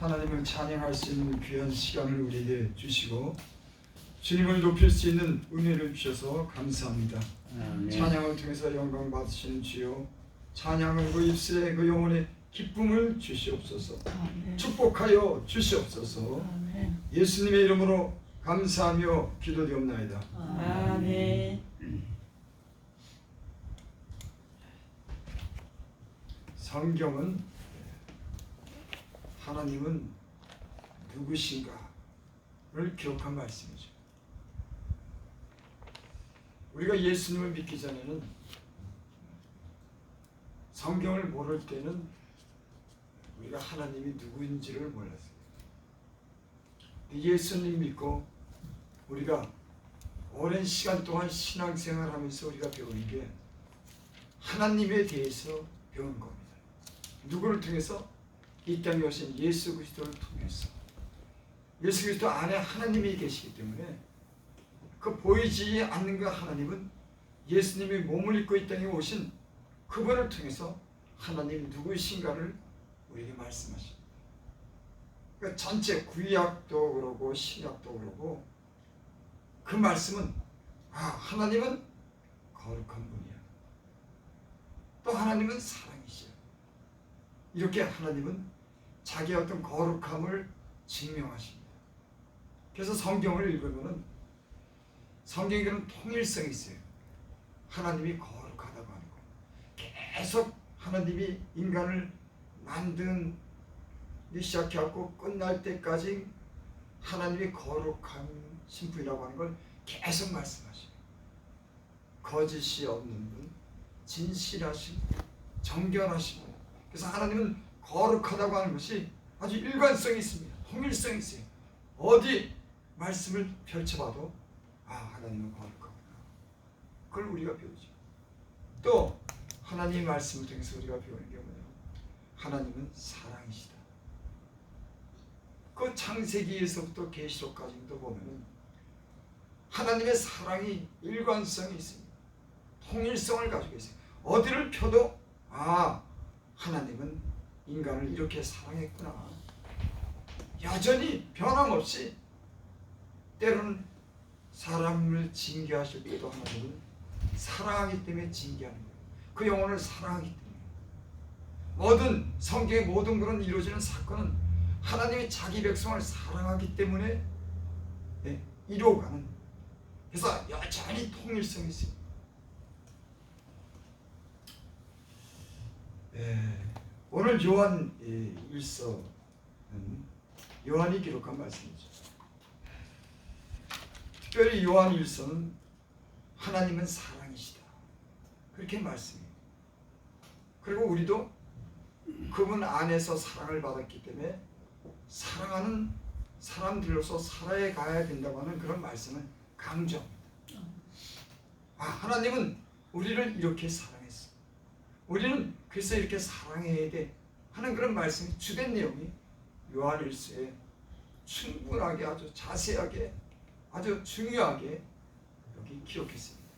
하나님을 찬양할 수 있는 귀한 시간을 우리에게 주시고 주님을 높일 수 있는 은혜를 주셔서 감사합니다. 찬양을 통해서 영광 받으시는 주여, 찬양을 그 입술에 그 영혼의 기쁨을 주시옵소서. 축복하여 주시옵소서. 예수님의 이름으로 감사하며 기도드리옵나이다. 아멘. 성경은 하나님은 누구신가를 기록한 말씀이죠. 우리가 예수님을 믿기 전에는, 성경을 모를 때는 우리가 하나님이 누구인지를 몰랐어요. 예수님 믿고 우리가 오랜 시간 동안 신앙생활하면서 우리가 배우는 게 하나님에 대해서 배운 겁니다. 누구를 통해서? 이 땅에 오신 예수 그리스도를 통해서. 예수 그리스도 안에 하나님이 계시기 때문에 그 보이지 않는 그 하나님은 예수님이 몸을 입고 이 땅에 오신 그분을 통해서 하나님이 누구이신가를 우리에게 말씀하십니다. 그러니까 전체 구약도 그러고 신약도 그러고 그 말씀은 하나님은 거룩한 분이야. 또 하나님은 사랑이시야. 이렇게 하나님은 자기의 어떤 거룩함을 증명하십니다. 그래서 성경을 읽으면 성경에 그런 통일성이 있어요. 하나님이 거룩하다고 하는 거. 계속 하나님이 인간을 만든 시작해갖고 끝날 때까지 하나님이 거룩한 신분이라고 하는 걸 계속 말씀하셔요. 거짓이 없는 분, 진실하신 분, 정결하신 분. 그래서 하나님은 거룩하다고 하는 것이 아주 일관성이 있습니다. 통일성이 있어요. 어디 말씀을 펼쳐봐도 하나님은 거룩하구나. 그걸 우리가 배우죠. 또 하나님의 말씀을 통해서 우리가 배우는 게 뭐냐? 하나님은 사랑이시다. 그 창세기에서부터 계시록까지도 보면은 하나님의 사랑이 일관성이 있습니다. 통일성을 가지고 있어요. 어디를 펴도 하나님은 인간을 이렇게 사랑했구나. 여전히 변함없이 때로는 사람을 징계하실 때도 하나님은 사랑하기 때문에 징계하는 거예요. 그 영혼을 사랑하기 때문에. 모든 성경의 모든 그런 이루어지는 사건은 하나님이 자기 백성을 사랑하기 때문에 이루어가는. 그래서 여전히 통일성이 있습니다. 오늘 요한 1서는 요한이 기록한 말씀이죠. 특별히 요한 1서는 하나님은 사랑이시다, 그렇게 말씀해요. 그리고 우리도 그분 안에서 사랑을 받았기 때문에 사랑하는 사람들로서 살아가야 된다고 하는 그런 말씀을 강조합니다. 하나님은 우리를 이렇게 사랑했어. 우리는 그래서 이렇게 사랑해야 돼 하는 그런 말씀이 주된 내용이 요한 1서에 충분하게, 아주 자세하게, 아주 중요하게 여기 기록했습니다.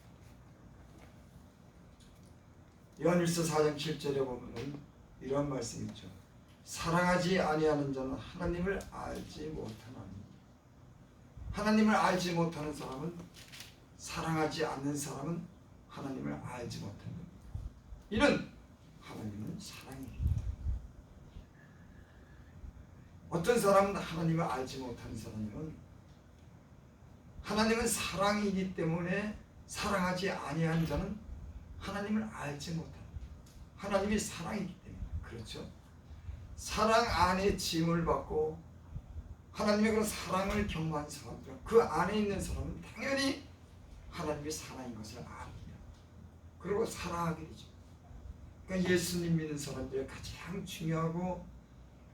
요한 1서 4장 7절에 보면 이러한 말씀이 있죠. 사랑하지 아니하는 자는 하나님을 알지 못하나니. 하나님을 알지 못하는 사람은, 사랑하지 않는 사람은 하나님을 알지 못한다. 이는 하나님은 사랑입니다. 어떤 사람은 하나님을 알지 못하는 사람은 하나님은 사랑이기 때문에 사랑하지 아니하는 자는 하나님을 알지 못한다. 하나님이 사랑이기 때문에. 그렇죠? 사랑 안에 짐을 받고 하나님의 그런 사랑을 경험한 사람들, 그 안에 있는 사람은 당연히 하나님이 사랑인 것을 압니다. 그리고 사랑하게 되죠. 그러니까 예수님 믿는 사람들의 가장 중요하고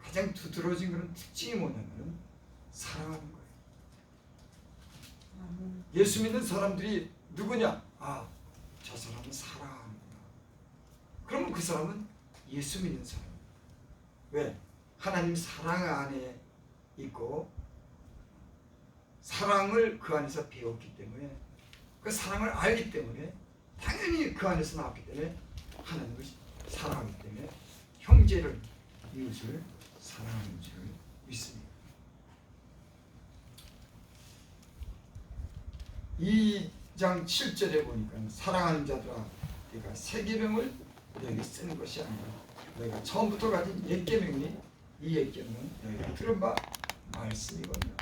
가장 두드러진 그런 특징이 뭐냐면 사랑하는 거예요. 예수 믿는 사람들이 누구냐? 저 사람은 사랑하는구나. 그러면 그 사람은 예수 믿는 사람. 왜? 하나님 사랑 안에 있고 사랑을 그 안에서 배웠기 때문에, 그 사랑을 알기 때문에 당연히 그 안에서 나왔기 때문에 하나님을 사랑하기 때문에 형제를, 이웃을 사랑하는 줄 있습니다. 2장 7절에 보니까 사랑하는 자들아 내가 새 계명을 너에게 쓰는 것이 아니라 너희가 처음부터 가진 옛 계명이 이 옛 계명은 너희가 들은 바 말씀이거든요.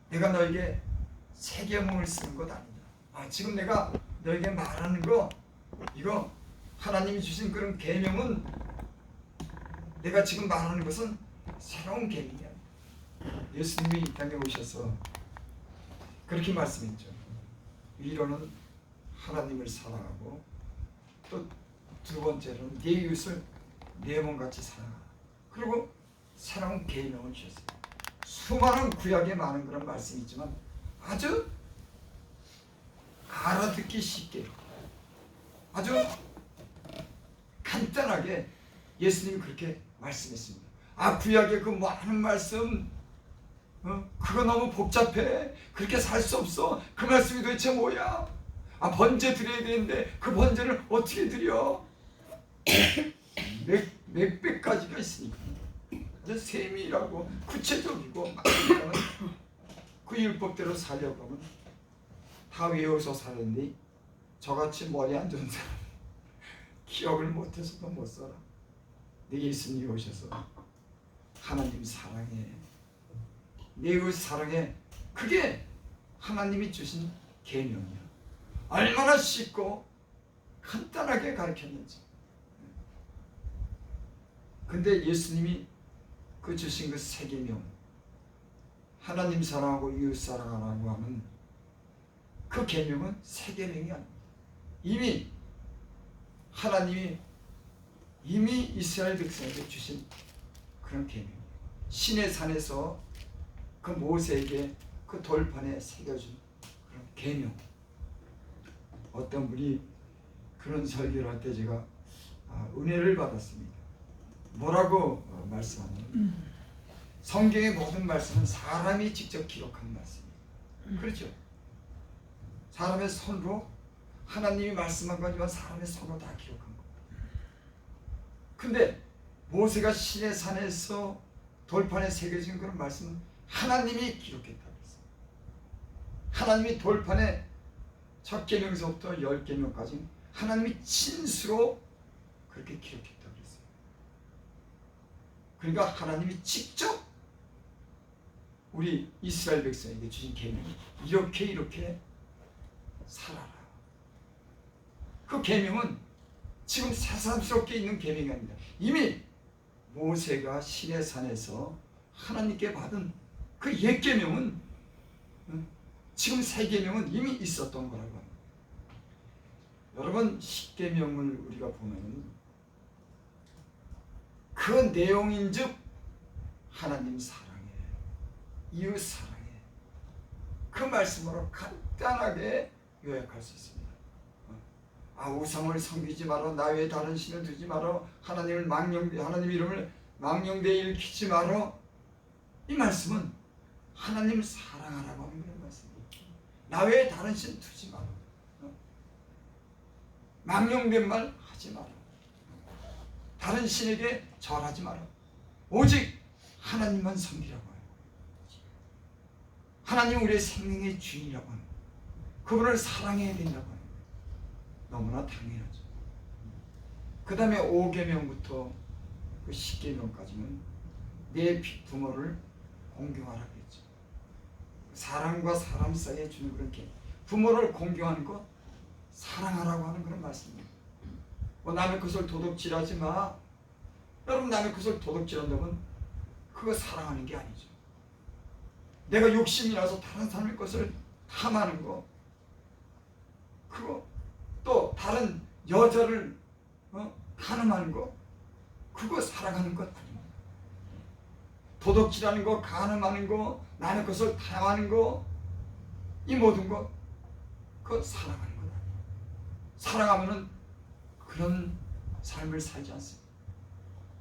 내가 너에게 새 계명을 쓰는 것 아니다. 지금 내가 너에게 말하는 거 이거 하나님이 주신 그런 계명은 내가 지금 말하는 것은 새로운 계명이야. 예수님이 이 땅에 오셔서 그렇게 말씀했죠. 위로는 하나님을 사랑하고 또 두 번째로는 내 이웃을 내 몸같이 사랑하라. 그리고 새로운 계명을 주셨어요. 수많은 구약에 많은 그런 말씀이 있지만 아주 알아듣기 쉽게 아주 간단하게 예수님이 그렇게 말씀했습니다. 구약의 그 많은 말씀 그거 너무 복잡해. 그렇게 살 수 없어. 그 말씀이 도대체 뭐야? 번제 드려야 되는데 그 번제를 어떻게 드려? 몇백 가지가 있으니까 아주 세밀하고 구체적이고 그 율법대로 살려고 하면 다 외워서 살았니? 저같이 머리 안 좋은 사람 기억을 못해서도 못 살아. 근데 예수님이 오셔서 하나님 사랑해, 내 이웃 사랑해. 그게 하나님이 주신 계명이야. 얼마나 쉽고 간단하게 가르쳤는지. 근데 예수님이 그 주신 그 새 계명, 하나님 사랑하고 이웃 사랑하라고 하는 그 계명은 새 계명이 아닙니다. 이미 하나님이 이미 이스라엘 백성에게 주신 그런 계명, 신의 산에서 그 모세에게 그 돌판에 새겨준 그런 계명. 어떤 분이 그런 설교를 할 때 제가 은혜를 받았습니다. 뭐라고 말씀하냐면 성경의 모든 말씀은 사람이 직접 기록한 말씀이에요. 그렇죠? 사람의 손으로 하나님이 말씀한 거지만 사람의 손으로 다 기록한 거예요. 근데 모세가 신의 산에서 돌판에 새겨진 그런 말씀은 하나님이 기록했다고 했어요. 하나님이 돌판에 첫 계명서부터 10계명까지 하나님이 친수로 그렇게 기록했다고 했어요. 그러니까 하나님이 직접 우리 이스라엘 백성에게 주신 계명이 이렇게 살아라. 그 계명은 지금 새삼스럽게 있는 계명이 아닙니다. 이미 모세가 신의 산에서 하나님께 받은 그 옛 계명은 지금 새 계명은 이미 있었던 거라고 합니다. 여러분, 십계명을 우리가 보면 그 내용인즉 하나님 사랑해, 이웃 사랑해, 그 말씀으로 간단하게 요약할 수 있습니다. 우상을 섬기지 마라, 나 외에 다른 신을 두지 마라, 하나님 이름을 망령되이 일컫지 마라. 이 말씀은 하나님 사랑하라고 하는 그런 말씀이에요. 나 외에 다른 신 두지 마라, 망령된 말 하지 마라, 다른 신에게 절하지 마라. 오직 하나님만 섬기라고 해요. 하나님 우리의 생명의 주인이라고 합니다. 그분을 사랑해야 된다고 합니다. 너무나 당연하죠. 그 다음에 5계명부터 그 10계명까지는 내 부모를 공경하라고 했죠. 사람과 사람 사이에 주는 그런 계명, 부모를 공경하는 것, 사랑하라고 하는 그런 말씀입니다. 남의 것을 도둑질하지 마. 여러분, 남의 것을 도둑질한다면 그거 사랑하는 게 아니죠. 내가 욕심이 나서 다른 사람의 것을 탐하는 거, 그거 또 다른 여자를 간음하는 거, 그거 사랑하는 것 아닙니다. 도둑질하는 거, 간음하는 거, 남의 것을 탐하는 거, 이 모든 것, 그거 사랑하는 것 아닙니다. 사랑하면은 그런 삶을 살지 않습니다.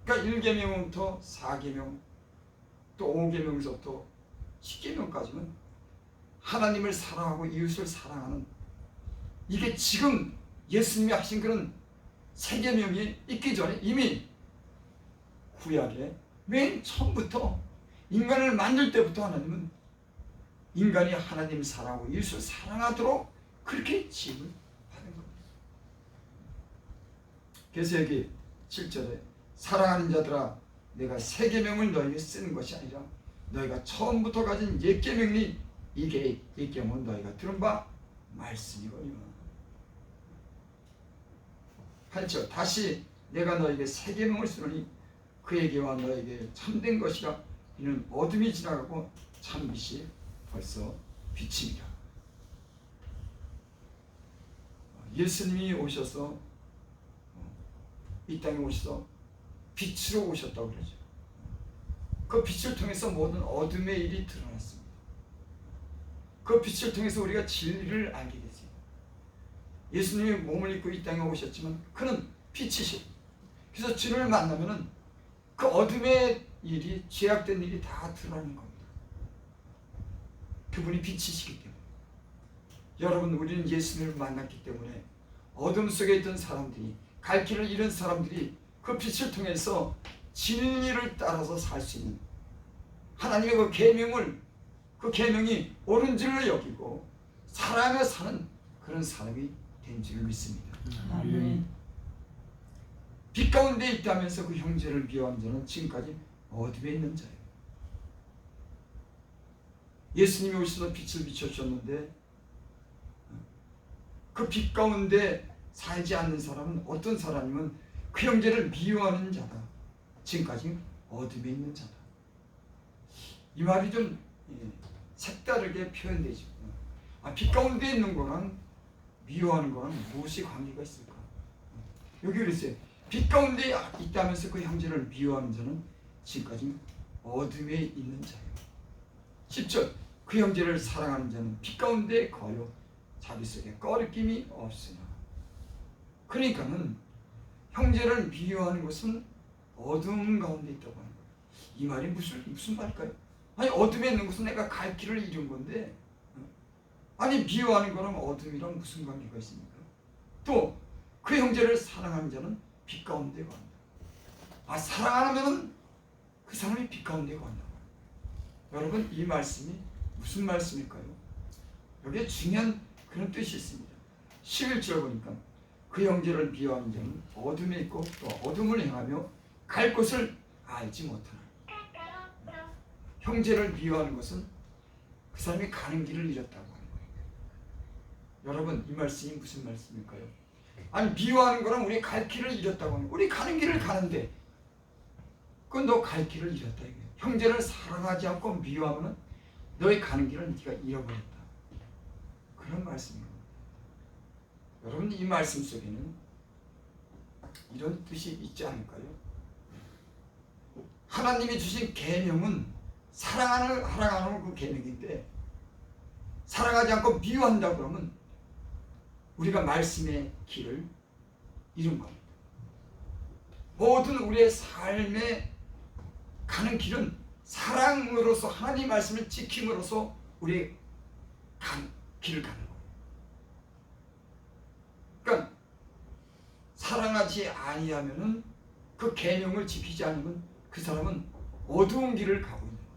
그러니까 1계명부터 4계명, 또 5계명에서부터 10계명까지는 하나님을 사랑하고 이웃을 사랑하는, 이게 지금 예수님이 하신 그런 새 계명이 있기 전에 이미 구약에 맨 처음부터 인간을 만들 때부터 하나님은 인간이 하나님 사랑하고 이웃을 사랑하도록 그렇게 지음을 받은 겁니다. 그래서 여기 7절에 사랑하는 자들아 내가 새 계명을 너희에게 쓰는 것이 아니라 너희가 처음부터 가진 옛 계명이 이게 옛 계명은 너희가 들은 바 말씀이거니와. 8절 다시 내가 너에게 새 계명을 쓰노니 그에게와 너에게 참된 것이라 이는 어둠이 지나가고 참빛이 벌써 비칩니다. 예수님이 오셔서 이 땅에 오셔서 빛으로 오셨다고 그러죠. 그 빛을 통해서 모든 어둠의 일이 드러났습니다. 그 빛을 통해서 우리가 진리를 알게 됐어요. 예수님이 몸을 입고 이 땅에 오셨지만 그는 빛이시고 그래서 주님을 만나면은 그 어둠의 일이 죄악된 일이 다 드러나는 겁니다. 그분이 빛이시기 때문에 여러분 우리는 예수님을 만났기 때문에 어둠 속에 있던 사람들이 갈 길을 잃은 사람들이 그 빛을 통해서 진리를 따라서 살 수 있는 하나님의 그 계명을 그 계명이 옳은 줄로 여기고 사랑하며 사는 그런 사람이 된 줄 믿습니다. 아멘. 빛 가운데 있다면서 그 형제를 미워한 자는 지금까지 어둠에 있는 자예요. 예수님이 오셔서 빛을 비춰주셨는데 그 빛 가운데 살지 않는 사람은 어떤 사람이면 그 형제를 미워하는 자다. 지금까지 어둠에 있는 자다. 이 말이 좀 색다르게 표현되죠. 빛 가운데 있는 거랑 미워하는 거랑 무엇이 관계가 있을까? 여기 그랬어요. 빛 가운데 있다면서 그 형제를 미워하는 자는 지금까지 어둠에 있는 자예요. 10절 그 형제를 사랑하는 자는 빛 가운데 거여 자기 속에 꺼리낌이 없으나. 그러니까는 형제를 미워하는 것은 어둠 가운데 있다고 하는 거예요. 이 말이 무슨 말일까요? 아니 어둠에 있는 것은 내가 갈 길을 잃은 건데 아니 미워하는 거랑 어둠이랑 무슨 관계가 있습니까? 또 그 형제를 사랑하는 자는 빛 가운데 거한다. 사랑하면은 그 사람이 빛 가운데 거한다. 여러분 이 말씀이 무슨 말씀일까요? 여기에 중요한 그런 뜻이 있습니다. 11절 보니까 그 형제를 미워하는 자는 어둠에 있고 또 어둠을 행하며 갈 곳을 알지 못하나. 형제를 미워하는 것은 그 사람이 가는 길을 잃었다고 하는 거예요. 여러분 이 말씀이 무슨 말씀일까요? 아니 미워하는 거랑 우리 갈 길을 잃었다고 하는 거예요. 우리 가는 길을 가는데 그건 너 갈 길을 잃었다 이거예요. 형제를 사랑하지 않고 미워하면 너의 가는 길을 네가 잃어버렸다. 그런 말씀입니다. 여러분 이 말씀 속에는 이런 뜻이 있지 않을까요? 하나님이 주신 계명은 사랑하는 그 계명인데 사랑하지 않고 미워한다 그러면 우리가 말씀의 길을 잃은 겁니다. 모든 우리의 삶에 가는 길은 사랑으로서 하나님 말씀을 지킴으로써 우리의 길을 가는 거예요. 그러니까 사랑하지 아니하면은 그 계명을 지키지 않으면 그 사람은 어두운 길을 가고 있는 거예요.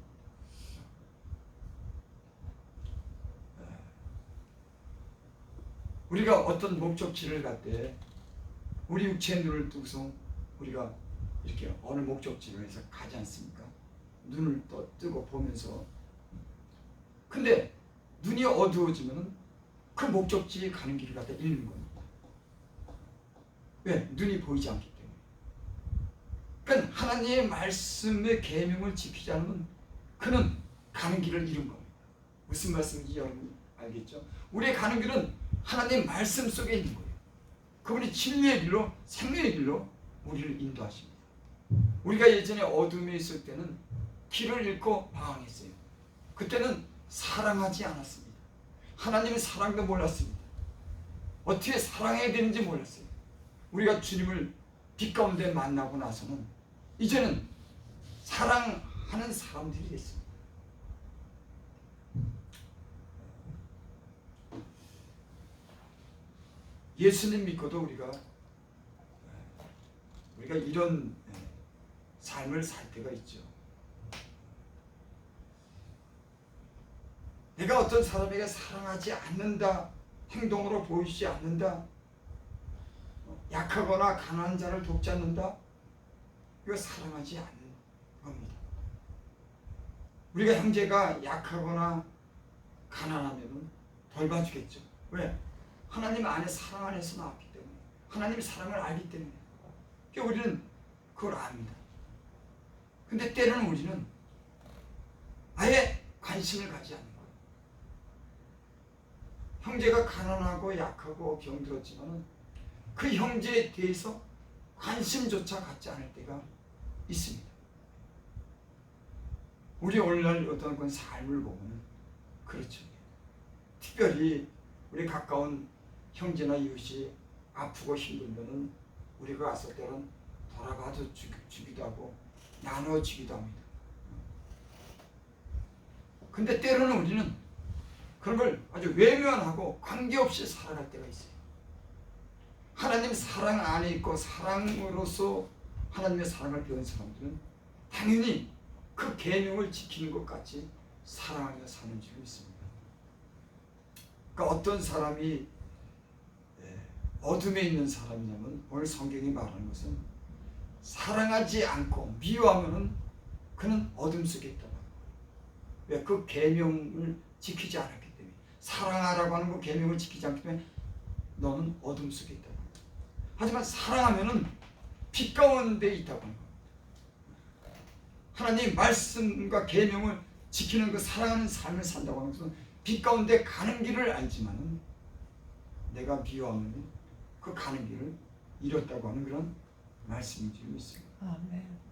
우리가 어떤 목적지를 갈 때 우리 육체의 눈을 뜨고서 우리가 이렇게 어느 목적지를 해서 가지 않습니까? 눈을 뜨고 보면서. 근데 눈이 어두워지면 그 목적지에 가는 길을 갖다 잃는 겁니다. 왜? 눈이 보이지 않기 때문에. 그러니까 하나님의 말씀의 계명을 지키지 않으면 그는 가는 길을 잃은 겁니다. 무슨 말씀인지 여러분 알겠죠? 우리의 가는 길은 하나님 말씀 속에 있는 거예요. 그분이 진리의 길로 생명의 길로 우리를 인도하십니다. 우리가 예전에 어둠에 있을 때는 길을 잃고 방황했어요. 그때는 사랑하지 않았습니다. 하나님의 사랑도 몰랐습니다. 어떻게 사랑해야 되는지 몰랐어요. 우리가 주님을 빛 가운데 만나고 나서는 이제는 사랑하는 사람들이 됐습니다. 예수님 믿고도 우리가 이런 삶을 살 때가 있죠. 내가 어떤 사람에게 사랑하지 않는다, 행동으로 보이지 않는다, 약하거나 가난한 자를 돕지 않는다, 이거 사랑하지 않는 겁니다. 우리가 형제가 약하거나 가난하면 덜 봐주겠죠. 왜? 하나님 안에 사랑 안에서 나왔기 때문에, 하나님의 사랑을 알기 때문에. 그러니까 우리는 그걸 압니다. 근데 때로는 우리는 아예 관심을 가지 않는 거예요. 형제가 가난하고 약하고 병들었지만은 그 형제에 대해서 관심조차 갖지 않을 때가 있습니다. 우리 오늘날 어떤 건 삶을 보면 그렇죠. 특별히 우리 가까운 형제나 이웃이 아프고 힘들면은 우리가 갔을 때는 돌아가서 주기도 하고 나눠주기도 합니다. 근데 때로는 우리는 그런 걸 아주 외면하고 관계없이 살아갈 때가 있어요. 하나님 사랑 안에 있고 사랑으로서 하나님의 사랑을 배운 사람들은 당연히 그 계명을 지키는 것 같이 사랑하며 사는 줄 믿습니다. 그러니까 어떤 사람이 어둠에 있는 사람이냐면 오늘 성경이 말하는 것은 사랑하지 않고 미워하면은 그는 어둠 속에 있다. 왜? 그 계명을 지키지 않았기 때문에. 사랑하라고 하는 그 계명을 지키지 않기 때문에 너는 어둠 속에 있다. 하지만 사랑하면은 빛 가운데 있다고 하는 겁니다. 하나님 말씀과 계명을 지키는 그 사랑하는 삶을 산다고 하는 것은 빛 가운데 가는 길을 알지만은 내가 미워하면 그 가는 길을 잃었다고 하는 그런 말씀인 줄 믿습니다. 아멘.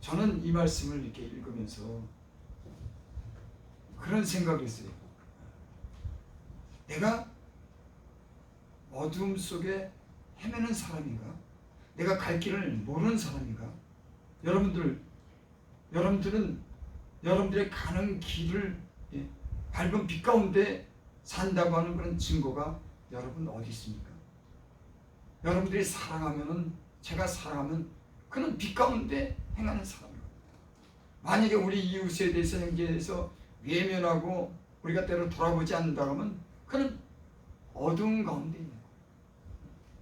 저는 이 말씀을 이렇게 읽으면서 그런 생각을 했어요. 내가 어둠 속에 헤매는 사람인가? 내가 갈 길을 모르는 사람인가? 여러분들은 여러분들의 가는 길을 밝은 빛 가운데 산다고 하는 그런 증거가 여러분 어디 있습니까? 여러분들이 사랑하면은, 제가 사랑하면 그는 빛 가운데 행하는 사람이에요. 만약에 우리 이웃에 대해서, 형제에 대해서 외면하고 우리가 때로 돌아보지 않는다고 하면 그는 어두운 가운데 있는 거예요.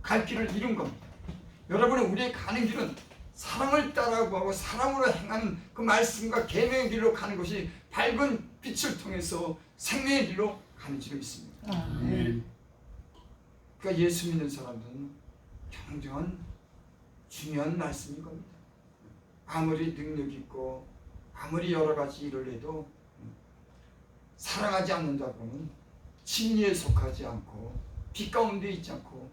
갈 길을 잃은 겁니다. 여러분은 우리의 가는 길은 사랑을 따라가고 사랑으로 행하는 그 말씀과 계명의 길로 가는 것이 밝은 빛을 통해서 생명의 길로 가는 줄 믿습니다. 아멘. 그러니까 예수 믿는 사람들은 굉장한 중요한 말씀인 겁니다. 아무리 능력 있고 아무리 여러 가지 일을 해도 사랑하지 않는다 그러면 진리에 속하지 않고 빛 가운데 있지 않고,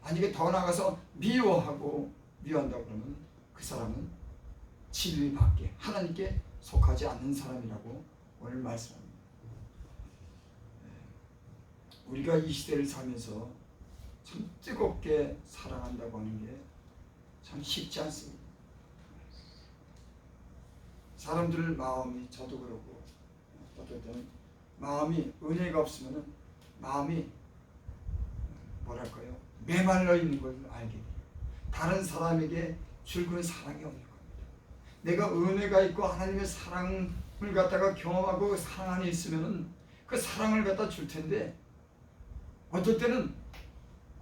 만약에 더 나아가서 미워한다 그러면 그 사람은 진리 밖에 하나님께 속하지 않는 사람이라고 오늘 말씀합니다. 우리가 이 시대를 살면서 참 뜨겁게 사랑한다고 하는 게 참 쉽지 않습니다. 사람들 마음이, 저도 그렇고 어떨 때는 마음이 은혜가 없으면 마음이 뭐랄까요, 메말라 있는 걸 알게 돼요. 다른 사람에게 줄 그 사랑이 없는 겁니다. 내가 은혜가 있고 하나님의 사랑을 갖다가 경험하고 그 사랑 안에 있으면은 그 사랑을 갖다 줄 텐데, 어떨 때는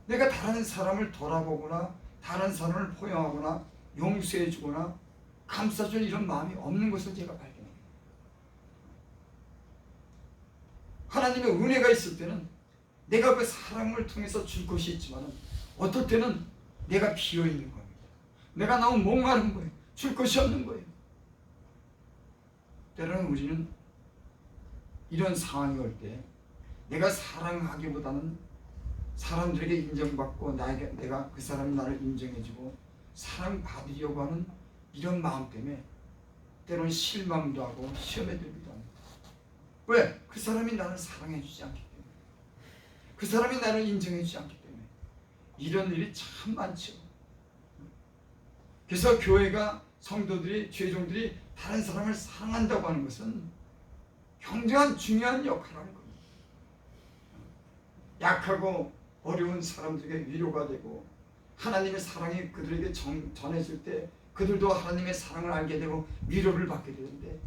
내가 다른 사람을 돌아보거나 다른 사람을 포용하거나 용서해 주거나 감싸줄 이런 마음이 없는 것을 제가 발견합니다. 하나님의 은혜가 있을 때는 내가 그 사랑을 통해서 줄 것이 있지만, 어떨 때는 내가 비어 있는 겁니다. 내가 너무 목마른 거예요. 줄 것이 없는 거예요. 때로는 우리는 이런 상황이 올 때 내가 사랑하기보다는 사람들에게 인정받고 내가 그 사람이 나를 인정해주고 사랑받으려고 하는 이런 마음 때문에 때로는 실망도 하고 시험에 들기도 합니다. 왜? 그 사람이 나를 사랑해주지 않기 때문에, 그 사람이 나를 인정해주지 않기 때문에. 이런 일이 참 많죠. 그래서 교회가, 성도들이, 죄종들이 다른 사람을 사랑한다고 하는 것은 굉장한 중요한 역할을 하는 겁니다. 약하고 어려운 사람들에게 위로가 되고 하나님의 사랑이 그들에게 전해질 때 그들도 하나님의 사랑을 알게 되고 위로를 받게 되는데,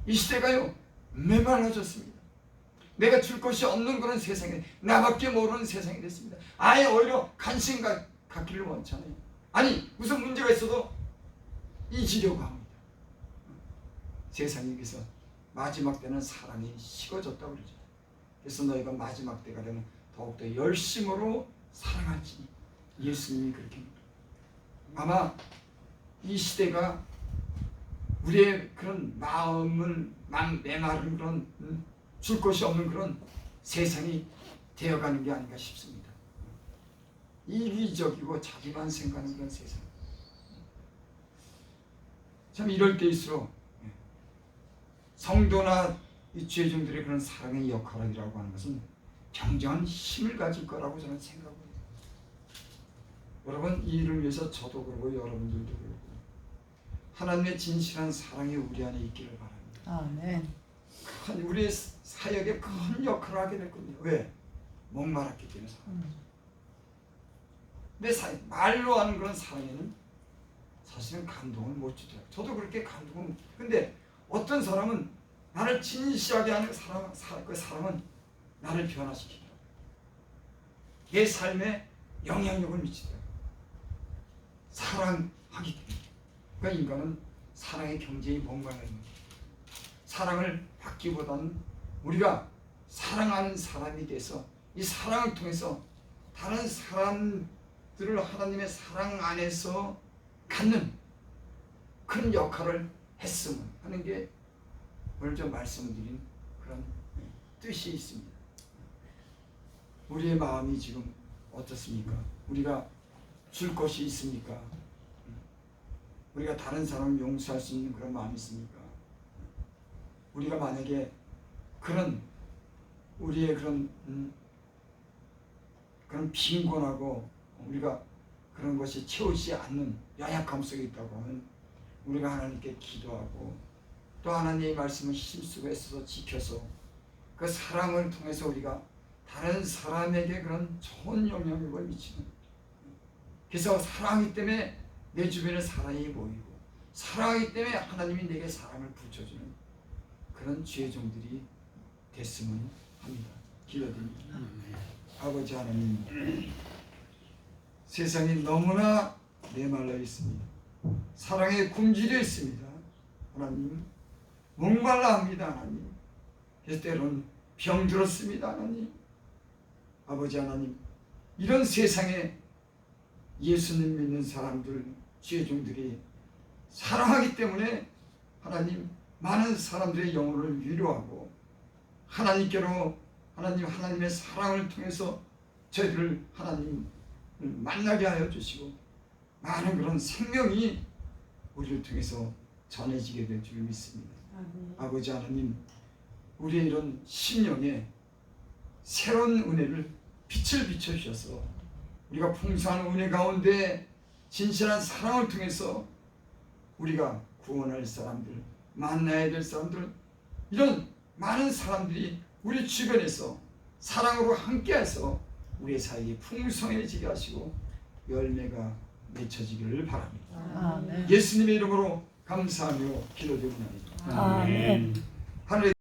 이 시대가요 메말라졌습니다. 내가 줄 것이 없는 그런 세상에, 나밖에 모르는 세상이 됐습니다. 아예 오히려 관심 갖기를 원찮아요. 아니 무슨 문제가 있어도 잊으려고 합니다. 세상에 비해서 마지막 때는 사랑이 식어졌다고 그러죠. 그래서 너희가 마지막 때가 되면 더욱더 열심으로 사랑할지, 예수님이 그렇게 합니다. 아마 이 시대가 우리의 그런 마음을 메마른 그런 줄 것이 없는 그런 세상이 되어가는 게 아닌가 싶습니다. 이기적이고 자기만 생각하는 그런 세상. 참 이럴 때일수록 성도나 이 죄종들의 그런 사랑의 역할이라고 하는 것은 굉장한 힘을 가질 거라고 저는 생각합니다. 여러분, 이 일을 위해서 저도 그러고 여러분들도 그러고 하나님의 진실한 사랑이 우리 안에 있기를 바랍니다. 아멘. 우리의 사역에 큰 역할을 하게 될 겁니다. 왜? 목말랐기 때문에 사랑하죠. 말로 하는 그런 사랑에는 사실은 감동을 못 주더라고요. 저도 그렇게 감동을. 근데 어떤 사람은 나를 진실하게 하는 그 사람은 나를 변화시키더라고요. 내 삶에 영향력을 미치더라고요. 사랑하기 때문에. 그러니까 인간은 사랑의 경제에 뭔가가 있는 거예요. 사랑을 받기보다는 우리가 사랑하는 사람이 돼서 이 사랑을 통해서 다른 사람들을 하나님의 사랑 안에서 갖는 큰 역할을 했으면 하는 게 오늘 좀 말씀드린 그런 뜻이 있습니다. 우리의 마음이 지금 어떻습니까? 우리가 줄 것이 있습니까? 우리가 다른 사람을 용서할 수 있는 그런 마음이 있습니까? 우리가 만약에 그런 우리의 그런 빈곤하고 우리가 그런 것이 채우지 않는 연약함 속에 있다고 하면 우리가 하나님께 기도하고 또 하나님의 말씀을 힘쓰고 애써서 지켜서 그 사랑을 통해서 우리가 다른 사람에게 그런 좋은 영향력을 미치는, 그래서 사랑하기 때문에 내 주변에 사랑이 모이고 사랑하기 때문에 하나님이 내게 사랑을 붙여주는 그런 죄종들이 됐으면 합니다. 기도드립니다. 아버지 하나님, 세상이 너무나 메말라 있습니다. 사랑에 굶주려 있습니다. 하나님, 목말라 합니다. 하나님, 그래서 때로는 병들었습니다. 하나님, 아버지 하나님, 이런 세상에 예수님 믿는 사람들, 죄종들이 사랑하기 때문에 하나님, 많은 사람들의 영혼을 위로하고 하나님께로 하나님의 사랑을 통해서 저희들을 하나님 만나게 하여 주시고 많은 그런 생명이 우리를 통해서 전해지게 될 줄 믿습니다. 아버지 하나님, 우리의 이런 심령에 새로운 은혜를 빛을 비춰주셔서 우리가 풍성한 은혜 가운데 진실한 사랑을 통해서 우리가 구원할 사람들, 만나야 될 사람들, 이런 많은 사람들이 우리 주변에서 사랑으로 함께해서 우리의 사역이 풍성해지게 하시고 열매가 맺혀지기를 바랍니다. 아멘. 예수님의 이름으로 감사하며 기도드립니다. 아멘. 하늘의